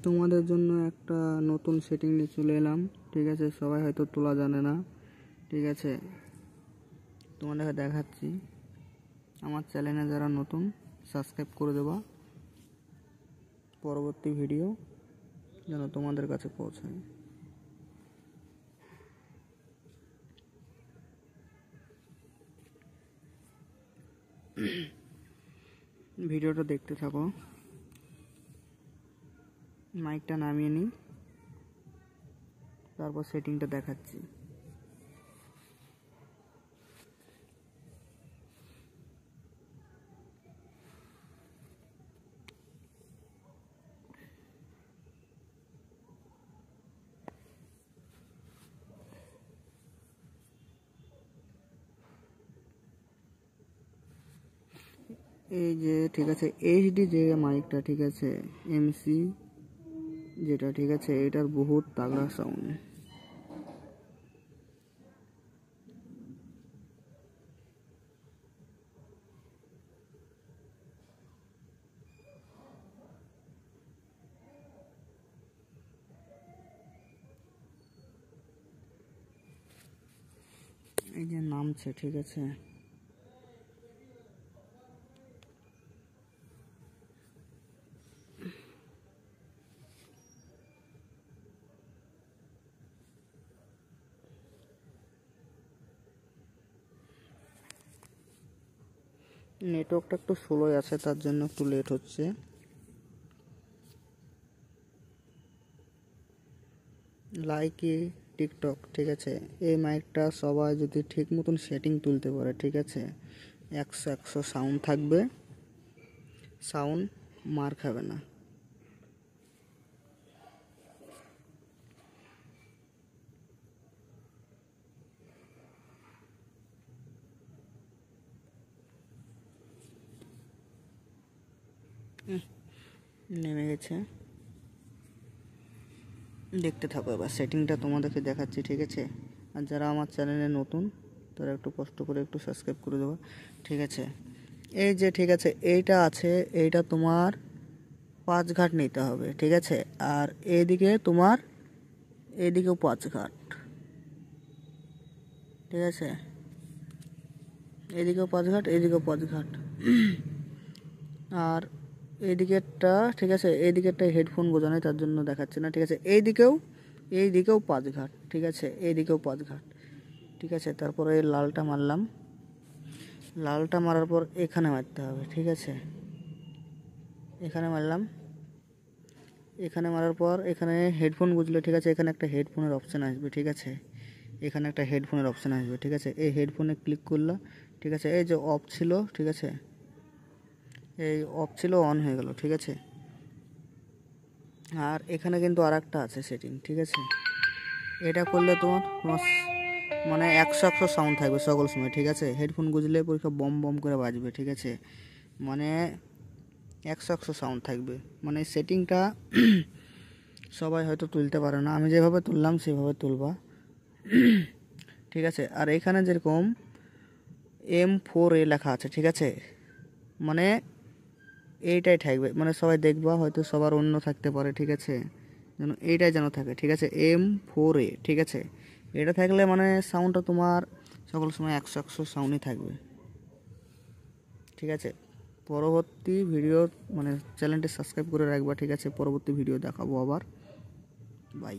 তোমাদের জন্য একটা নতুন সেটিং নিয়ে চলে এলাম। ঠিক আছে, সবাই হয়তো তোলা জানে না। ঠিক আছে, তোমাদেরকে দেখাচ্ছি। আমার চ্যানেলে যারা নতুন, সাবস্ক্রাইব করে দেবা, পরবর্তী ভিডিও যেন তোমাদের কাছে পৌঁছায়। ভিডিওটা দেখতে থাকো। মাইকটা নামিয়ে নিই, তারপর সেটিংটা দেখাচ্ছি। এই যে ঠিক আছে, এইচডি যে মাইকটা, ঠিক আছে, এমসি যেটা, ঠিক আছে, এটার বহুত তাগড়া সাউন্ড। এই যে নামছে, ঠিক আছে, নেটওয়ার্কটা একটু স্লোই আছে, তার জন্য একটু লেট হচ্ছে। লাইকি টিকটক, ঠিক আছে, এই মাইকটা সবাই যদি ঠিক মতন সেটিং তুলতে পারে, ঠিক আছে, 100 সাউন্ড থাকবে, সাউন্ড মার খাবে না। নেমে গেছে, দেখতে থাকো। এবার সেটিংটা তোমাদেরকে দেখাচ্ছি, ঠিক আছে। আর যারা আমার চ্যানেলে নতুন, তারা একটু কষ্ট করে একটু সাবস্ক্রাইব করে দেবো, ঠিক আছে। এই যে ঠিক আছে, এইটা আছে, এইটা তোমার 5 ঘাট নিতে হবে, ঠিক আছে। আর এইদিকে তোমার, এইদিকেও 5 ঘাট, ঠিক আছে, এইদিকেও 5 ঘাট, এইদিকেও 5 ঘাট। আর এইদিকেরটা, ঠিক আছে, এইদিকেরটা হেডফোন বোঝানো, তার জন্য দেখাচ্ছে না, ঠিক আছে। এইদিকেও 5 ঘাট, ঠিক আছে, এইদিকেও 5 ঘাট, ঠিক আছে। তারপরে এই লালটা মারলাম, লালটা মারার পর এখানে মারতে হবে, ঠিক আছে, এখানে মারলাম। এখানে মারার পর এখানে হেডফোন বুঝলে, ঠিক আছে, এখানে একটা হেডফোনের অপশান আসবে, ঠিক আছে, এখানে একটা হেডফোনের অপশান আসবে, ঠিক আছে। এই হেডফোনে ক্লিক করলাম, ঠিক আছে। এই যে অফ ছিল, ঠিক আছে, এই অফ ছিল, অন হয়ে গেল, ঠিক আছে। আর এখানে কিন্তু আর একটা আছে সেটিং, ঠিক আছে। এটা করলে তোমার মানে 100 সাউন্ড থাকবে সকল সময়, ঠিক আছে। হেডফোন গুঁজলে পরীক্ষা বম বম করে বাজবে, ঠিক আছে, মানে 100 সাউন্ড থাকবে। মানে সেটিংটা সবাই হয়তো তুলতে পারে না, আমি যেভাবে তুললাম সেভাবে তুলবা, ঠিক আছে। আর এখানে যেরকম M4A লেখা আছে, ঠিক আছে, মানে এইটাই থাকবে, মানে সবাই দেখবা, হয়তো সবার অন্য থাকতে পারে, ঠিক আছে, যেন এইটাই যেন থাকে, ঠিক আছে, M4A, ঠিক আছে। এটা থাকলে মানে সাউন্ডটা তোমার সকল সময় 100 সাউন্ডই থাকবে, ঠিক আছে। পরবর্তী ভিডিও মানে চ্যানেলটি সাবস্ক্রাইব করে রাখবা, ঠিক আছে। পরবর্তী ভিডিও দেখাবো আবার, বাই।